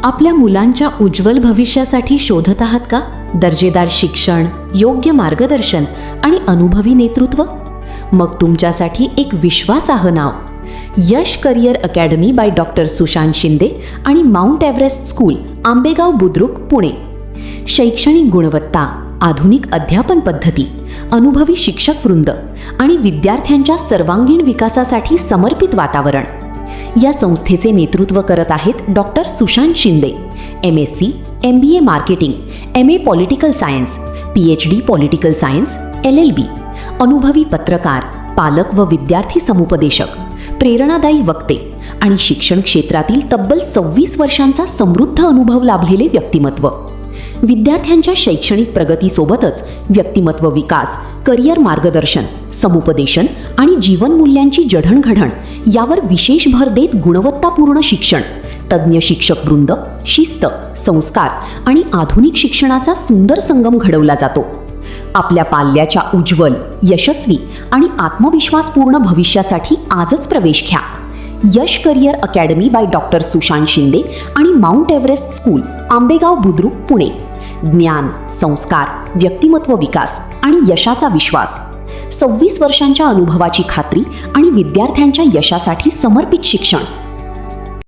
आपल्या मुलांच्या उज्ज्वल भविष्यासाठी शोधत आहात का दर्जेदार शिक्षण, योग्य मार्गदर्शन आणि अनुभवी नेतृत्व? मग तुमच्यासाठी एक विश्वासार्ह नाव, Yash career academy by doctor Sushant Shinde आणि mount Everest school, Ambegaon Budruk, Pune. शैक्षणिक गुणवत्ता, आधुनिक अध्यापन पद्धती, अनुभवी शिक्षक वृंद आणि विद्यार्थ्यांच्या सर्वांगीण विकासासाठी समर्पित वातावरण. या संस्थेचे नेतृत्व करत आहेत doctor Sushant Shinde, MSc, MBA marketing, MA political science, PhD political science, LLB. अनुभवी पत्रकार, पालक व विद्यार्थी समुपदेशक, प्रेरणादायी वक्ते आणि शिक्षण क्षेत्रातील तब्बल 26 वर्षांचा समृद्ध अनुभव लाभलेले व्यक्तिमत्व. विद्यार्थ्यांच्या शैक्षणिक प्रगतीसोबतच व्यक्तिमत्व विकास, करिअर मार्गदर्शन, समुपदेशन आणि जीवनमूल्यांची जडणघडण यावर विशेष भर देत गुणवत्तापूर्ण शिक्षण, तज्ज्ञ शिक्षक वृंद, शिस्त, संस्कार आणि आधुनिक शिक्षणाचा सुंदर संगम घडवला जातो. आपल्या पाल्याच्या उज्ज्वल, यशस्वी आणि आत्मविश्वासपूर्ण भविष्यासाठी आजच प्रवेश घ्या. Yash career academy by doctor Sushant Shinde आणि mount Everest school, Ambegaon Budruk, Pune. ज्ञान, संस्कार, व्यक्तिमत्व विकास आणि यशाचा विश्वास. 26 वर्षांच्या अनुभवाची खात्री आणि विद्यार्थ्यांच्या यशासाठी समर्पित शिक्षण.